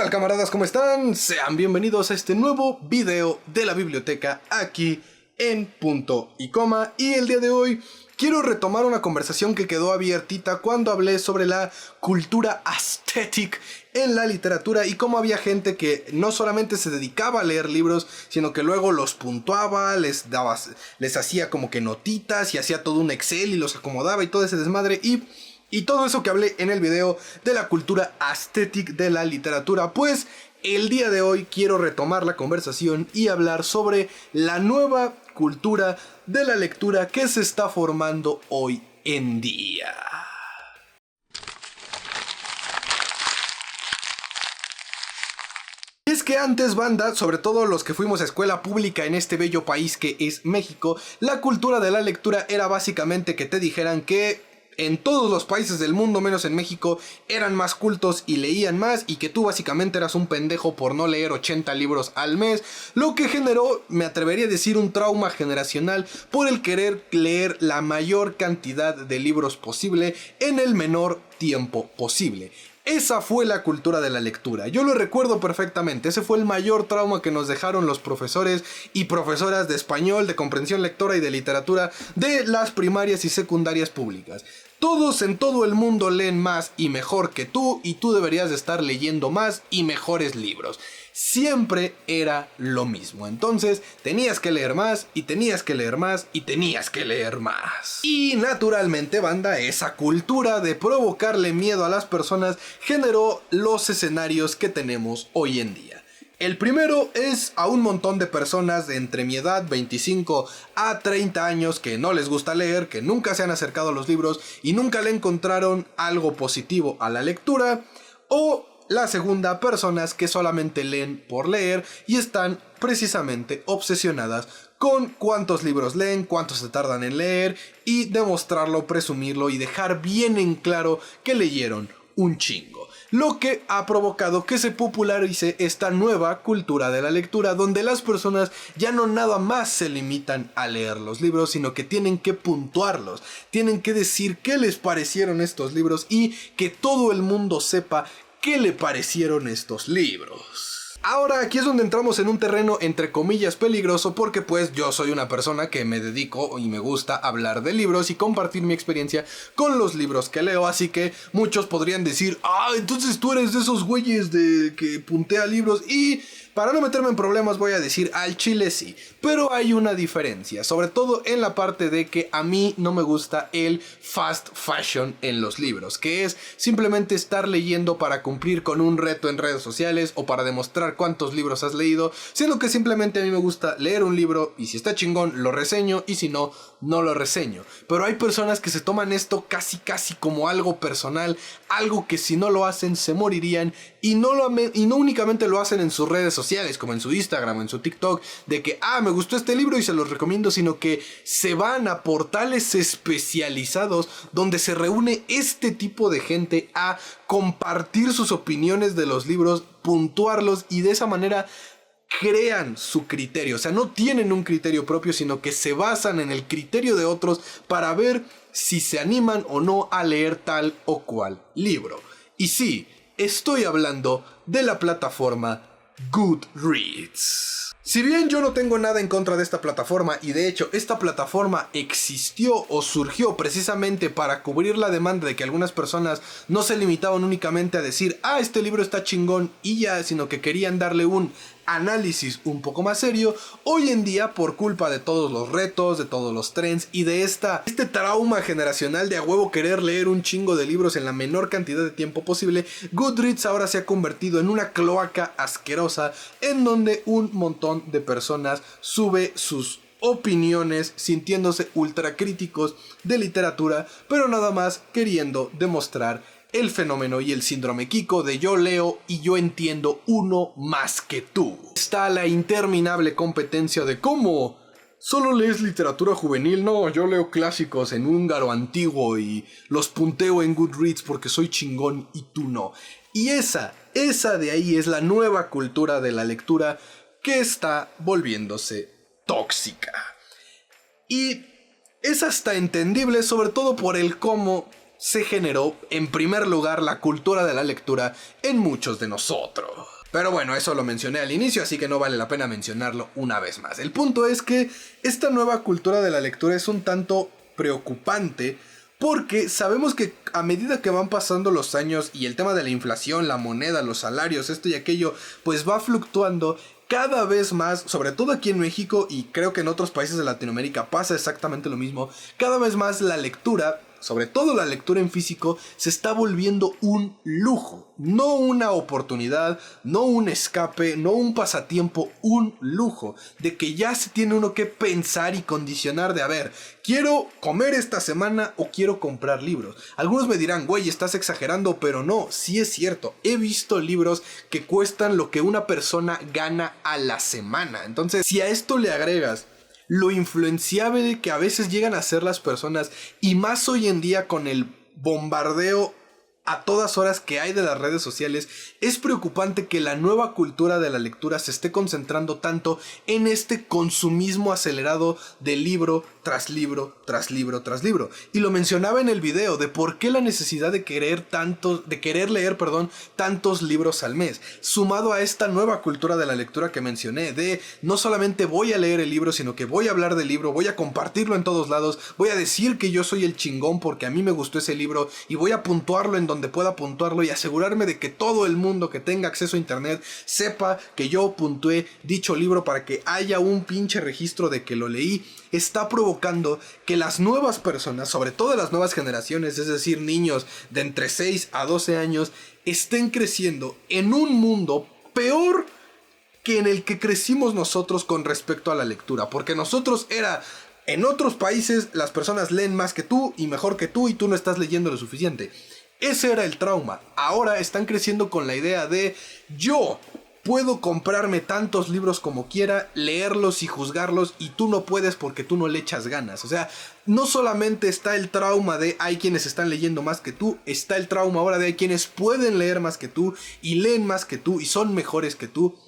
tal, camaradas? ¿Cómo están? Sean bienvenidos a este nuevo video de la biblioteca aquí en Punto y Coma. Y el día de hoy quiero retomar una conversación que quedó abiertita cuando hablé sobre la cultura aesthetic en la literatura y cómo había gente que no solamente se dedicaba a leer libros, sino que luego los puntuaba, les hacía como que notitas y hacía todo un Excel y los acomodaba y todo ese desmadre y todo eso que hablé en el video de la cultura aesthetic de la literatura. Pues el día de hoy quiero retomar la conversación y hablar sobre la nueva cultura de la lectura que se está formando hoy en día. Es que antes, banda, sobre todo los que fuimos a escuela pública en este bello país que es México, la cultura de la lectura era básicamente que te dijeran que en todos los países del mundo, menos en México, eran más cultos y leían más, y que tú básicamente eras un pendejo por no leer 80 libros al mes, lo que generó, me atrevería a decir, un trauma generacional por el querer leer la mayor cantidad de libros posible en el menor tiempo posible. Esa fue la cultura de la lectura, yo lo recuerdo perfectamente. Ese fue el mayor trauma que nos dejaron los profesores y profesoras de español, de comprensión lectora y de literatura de las primarias y secundarias públicas. Todos en todo el mundo leen más y mejor que tú, y tú deberías de estar leyendo más y mejores libros. Siempre era lo mismo. Entonces tenías que leer más y tenías que leer más y tenías que leer más. Y naturalmente, banda, esa cultura de provocarle miedo a las personas generó los escenarios que tenemos hoy en día. El primero es a un montón de personas de entre mi edad, 25 a 30 años, que no les gusta leer, que nunca se han acercado a los libros y nunca le encontraron algo positivo a la lectura. O la segunda, personas que solamente leen por leer y están precisamente obsesionadas con cuántos libros leen, cuántos se tardan en leer y demostrarlo, presumirlo y dejar bien en claro que leyeron un chingo. Lo que ha provocado que se popularice esta nueva cultura de la lectura, donde las personas ya no nada más se limitan a leer los libros, sino que tienen que puntuarlos, tienen que decir qué les parecieron estos libros y que todo el mundo sepa qué le parecieron estos libros. Ahora aquí es donde entramos en un terreno entre comillas peligroso, porque pues yo soy una persona que me dedico y me gusta hablar de libros y compartir mi experiencia con los libros que leo, así que muchos podrían decir, entonces tú eres de esos güeyes de que puntea libros, y para no meterme en problemas voy a decir al chile sí, pero hay una diferencia, sobre todo en la parte de que a mí no me gusta el fast fashion en los libros, que es simplemente estar leyendo para cumplir con un reto en redes sociales o para demostrar cuántos libros has leído, siendo que simplemente a mí me gusta leer un libro y si está chingón lo reseño y si no, no lo reseño. Pero hay personas que se toman esto casi como algo personal, algo que si no lo hacen se morirían, y no únicamente lo hacen en sus redes sociales como en su Instagram o en su TikTok de que me gustó este libro y se los recomiendo, sino que se van a portales especializados donde se reúne este tipo de gente a compartir sus opiniones de los libros, puntuarlos y de esa manera crean su criterio. O sea, no tienen un criterio propio, sino que se basan en el criterio de otros para ver si se animan o no a leer tal o cual libro. Y sí, estoy hablando de la plataforma Goodreads. Si bien yo no tengo nada en contra de esta plataforma, y de hecho esta plataforma existió o surgió precisamente para cubrir la demanda de que algunas personas no se limitaban únicamente a decir este libro está chingón y ya, sino que querían darle un análisis un poco más serio, hoy en día por culpa de todos los retos, de todos los trends y de este trauma generacional de a huevo querer leer un chingo de libros en la menor cantidad de tiempo posible, Goodreads ahora se ha convertido en una cloaca asquerosa en donde un montón de personas sube sus opiniones sintiéndose ultra críticos de literatura, pero nada más queriendo demostrar el fenómeno y el síndrome Kiko de yo leo y yo entiendo uno más que tú. Está la interminable competencia de cómo solo lees literatura juvenil. No, yo leo clásicos en húngaro antiguo y los punteo en Goodreads porque soy chingón y tú no. Y esa de ahí es la nueva cultura de la lectura que está volviéndose tóxica. Y es hasta entendible, sobre todo por el cómo se generó en primer lugar la cultura de la lectura en muchos de nosotros. Pero bueno, eso lo mencioné al inicio, así que no vale la pena mencionarlo una vez más. El punto es que esta nueva cultura de la lectura es un tanto preocupante, porque sabemos que a medida que van pasando los años y el tema de la inflación, la moneda, los salarios, esto y aquello, pues va fluctuando cada vez más, sobre todo aquí en México, y creo que en otros países de Latinoamérica pasa exactamente lo mismo. Cada vez más la lectura, sobre todo la lectura en físico, se está volviendo un lujo, no una oportunidad, no un escape, no un pasatiempo, un lujo, de que ya se tiene uno que pensar y condicionar de, a ver, ¿quiero comer esta semana o quiero comprar libros? Algunos me dirán, güey, estás exagerando, pero no, sí es cierto, he visto libros que cuestan lo que una persona gana a la semana. Entonces, si a esto le agregas lo influenciable que a veces llegan a ser las personas, y más hoy en día con el bombardeo a todas horas que hay de las redes sociales, es preocupante que la nueva cultura de la lectura se esté concentrando tanto en este consumismo acelerado de libro tras libro, tras libro, tras libro. Y lo mencionaba en el video de por qué la necesidad de querer leer, tantos libros al mes, sumado a esta nueva cultura de la lectura que mencioné, de no solamente voy a leer el libro, sino que voy a hablar del libro, voy a compartirlo en todos lados, voy a decir que yo soy el chingón porque a mí me gustó ese libro, y voy a puntuarlo en donde pueda puntuarlo y asegurarme de que todo el mundo que tenga acceso a internet sepa que yo puntué dicho libro para que haya un pinche registro de que lo leí. Está provocando que las nuevas personas, sobre todo las nuevas generaciones, es decir, niños de entre 6 a 12 años, estén creciendo en un mundo peor que en el que crecimos nosotros con respecto a la lectura. Porque nosotros en otros países las personas leen más que tú y mejor que tú, y tú no estás leyendo lo suficiente. Ese era el trauma. Ahora están creciendo con la idea de yo puedo comprarme tantos libros como quiera, leerlos y juzgarlos, y tú no puedes porque tú no le echas ganas. O sea, no solamente está el trauma de hay quienes están leyendo más que tú, está el trauma ahora de hay quienes pueden leer más que tú y leen más que tú y son mejores que tú.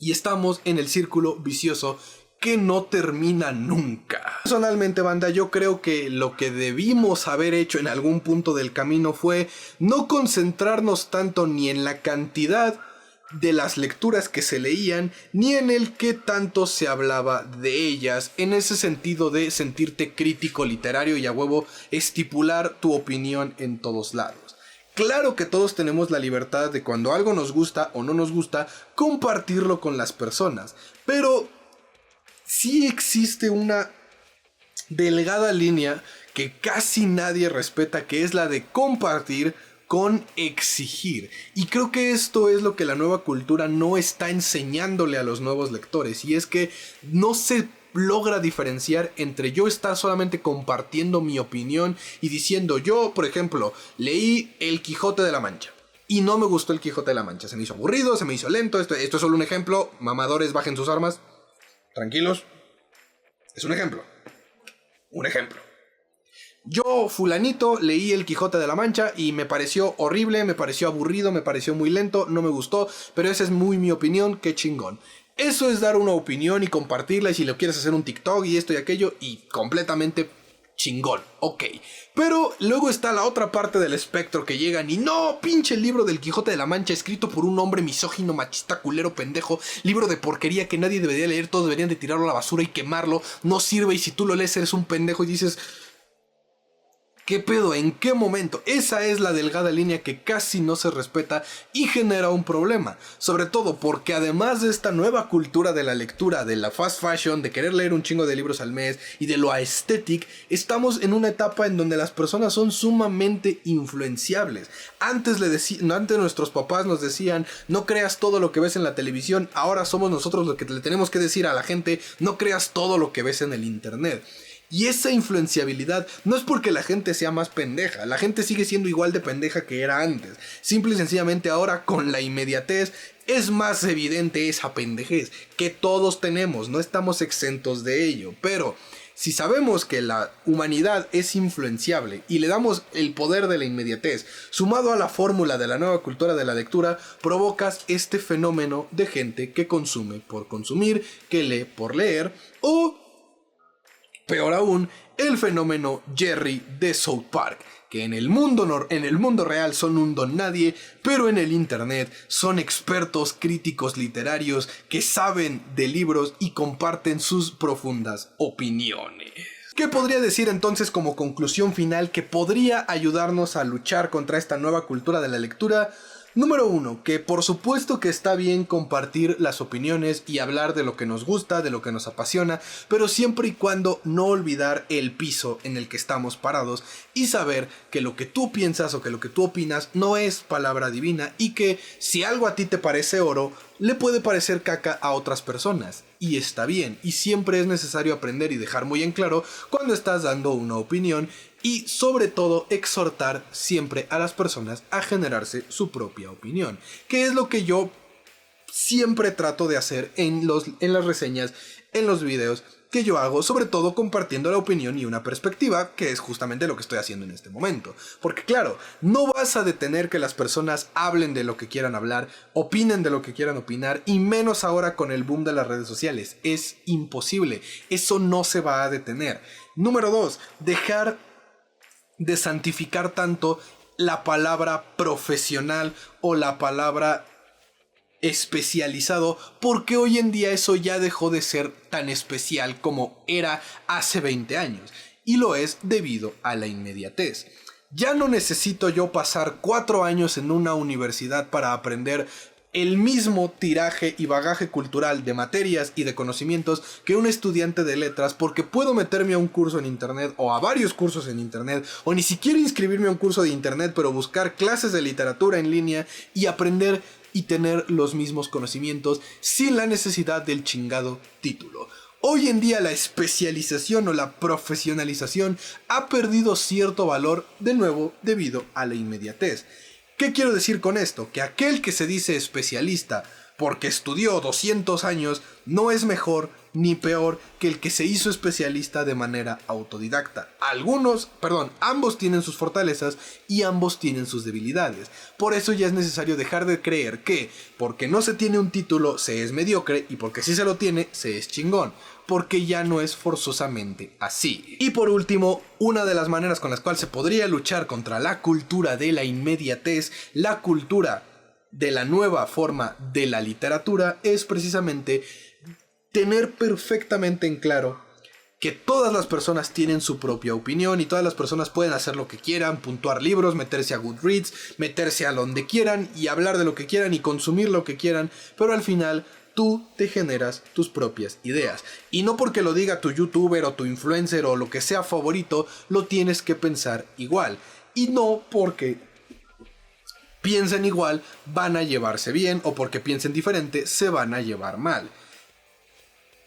Y estamos en el círculo vicioso que no termina nunca. Personalmente, banda, yo creo que lo que debimos haber hecho en algún punto del camino fue no concentrarnos tanto ni en la cantidad de las lecturas que se leían, ni en el que tanto se hablaba de ellas, en ese sentido de sentirte crítico literario y a huevo estipular tu opinión en todos lados. Claro que todos tenemos la libertad de cuando algo nos gusta o no nos gusta, compartirlo con las personas, pero sí existe una delgada línea que casi nadie respeta, que es la de compartir con exigir. Y creo que esto es lo que la nueva cultura no está enseñándole a los nuevos lectores, y es que no se logra diferenciar entre yo estar solamente compartiendo mi opinión y diciendo, yo, por ejemplo, leí El Quijote de la Mancha y no me gustó El Quijote de la Mancha, se me hizo aburrido, se me hizo lento, esto es solo un ejemplo, mamadores, bajen sus armas, tranquilos, es un ejemplo. Yo, fulanito, leí El Quijote de la Mancha y me pareció horrible, me pareció aburrido, me pareció muy lento, no me gustó, pero esa es muy mi opinión, qué chingón. Eso es dar una opinión y compartirla, y si lo quieres hacer un TikTok y esto y aquello, y completamente chingón, ok. Pero luego está la otra parte del espectro que llegan y no, pinche libro del Quijote de la Mancha escrito por un hombre misógino, machista, culero, pendejo, libro de porquería que nadie debería leer, todos deberían de tirarlo a la basura y quemarlo, no sirve, y si tú lo lees eres un pendejo, y dices, ¿qué pedo? ¿En qué momento? Esa es la delgada línea que casi no se respeta y genera un problema. Sobre todo porque además de esta nueva cultura de la lectura, de la fast fashion, de querer leer un chingo de libros al mes y de lo aesthetic, estamos en una etapa en donde las personas son sumamente influenciables. Antes nuestros papás nos decían, no creas todo lo que ves en la televisión. Ahora somos nosotros los que le tenemos que decir a la gente, no creas todo lo que ves en el internet. Y esa influenciabilidad no es porque la gente sea más pendeja, la gente sigue siendo igual de pendeja que era antes. Simple y sencillamente ahora con la inmediatez es más evidente esa pendejez que todos tenemos, no estamos exentos de ello. Pero si sabemos que la humanidad es influenciable y le damos el poder de la inmediatez, sumado a la fórmula de la nueva cultura de la lectura, provocas este fenómeno de gente que consume por consumir, que lee por leer, o peor aún, el fenómeno Jerry de South Park, que en el mundo real son un don nadie, pero en el internet son expertos críticos literarios que saben de libros y comparten sus profundas opiniones. ¿Qué podría decir entonces como conclusión final que podría ayudarnos a luchar contra esta nueva cultura de la lectura? Número 1, que por supuesto que está bien compartir las opiniones y hablar de lo que nos gusta, de lo que nos apasiona, pero siempre y cuando no olvidar el piso en el que estamos parados y saber que lo que tú piensas o que lo que tú opinas no es palabra divina y que si algo a ti te parece oro, le puede parecer caca a otras personas. Y está bien, y siempre es necesario aprender y dejar muy en claro cuando estás dando una opinión y sobre todo exhortar siempre a las personas a generarse su propia opinión, que es lo que yo siempre trato de hacer en las reseñas, en los videos que yo hago, sobre todo compartiendo la opinión y una perspectiva, que es justamente lo que estoy haciendo en este momento. Porque claro, no vas a detener que las personas hablen de lo que quieran hablar, opinen de lo que quieran opinar, y menos ahora con el boom de las redes sociales. Es imposible, eso no se va a detener. Número 2, dejar de santificar tanto la palabra profesional o la palabra especializado, porque hoy en día eso ya dejó de ser tan especial como era hace 20 años, y lo es debido a la inmediatez. Ya no necesito yo pasar 4 años en una universidad para aprender el mismo tiraje y bagaje cultural de materias y de conocimientos que un estudiante de letras, porque puedo meterme a un curso en internet o a varios cursos en internet, o ni siquiera inscribirme a un curso de internet, pero buscar clases de literatura en línea y aprender y tener los mismos conocimientos sin la necesidad del chingado título. Hoy en día la especialización o la profesionalización ha perdido cierto valor, de nuevo debido a la inmediatez. ¿Qué quiero decir con esto? Que aquel que se dice especialista porque estudió 200 años no es mejor ni peor que el que se hizo especialista de manera autodidacta. Ambos tienen sus fortalezas y ambos tienen sus debilidades. Por eso ya es necesario dejar de creer que porque no se tiene un título se es mediocre y porque sí se lo tiene se es chingón. Porque ya no es forzosamente así. Y por último, una de las maneras con las cuales se podría luchar contra la cultura de la inmediatez, la cultura de la nueva forma de la literatura, es precisamente tener perfectamente en claro que todas las personas tienen su propia opinión y todas las personas pueden hacer lo que quieran, puntuar libros, meterse a Goodreads, meterse a donde quieran y hablar de lo que quieran y consumir lo que quieran, pero al final tú te generas tus propias ideas. Y no porque lo diga tu youtuber o tu influencer o lo que sea favorito, lo tienes que pensar igual. Y no porque piensen igual van a llevarse bien, o porque piensen diferente se van a llevar mal.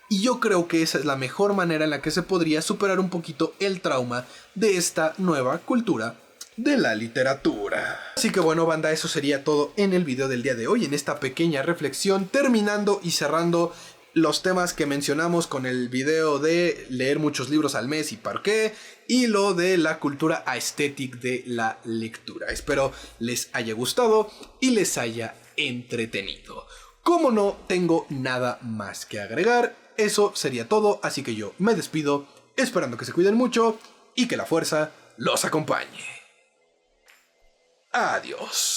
Y yo creo que esa es la mejor manera en la que se podría superar un poquito el trauma de esta nueva cultura de la literatura. Así que bueno, banda, eso sería todo en el video del día de hoy, en esta pequeña reflexión, terminando y cerrando los temas que mencionamos con el video de leer muchos libros al mes y por qué, y lo de la cultura aesthetic de la lectura. Espero les haya gustado y les haya entretenido. Como no tengo nada más que agregar, eso sería todo, así que yo me despido, esperando que se cuiden mucho y que la fuerza los acompañe. Adiós.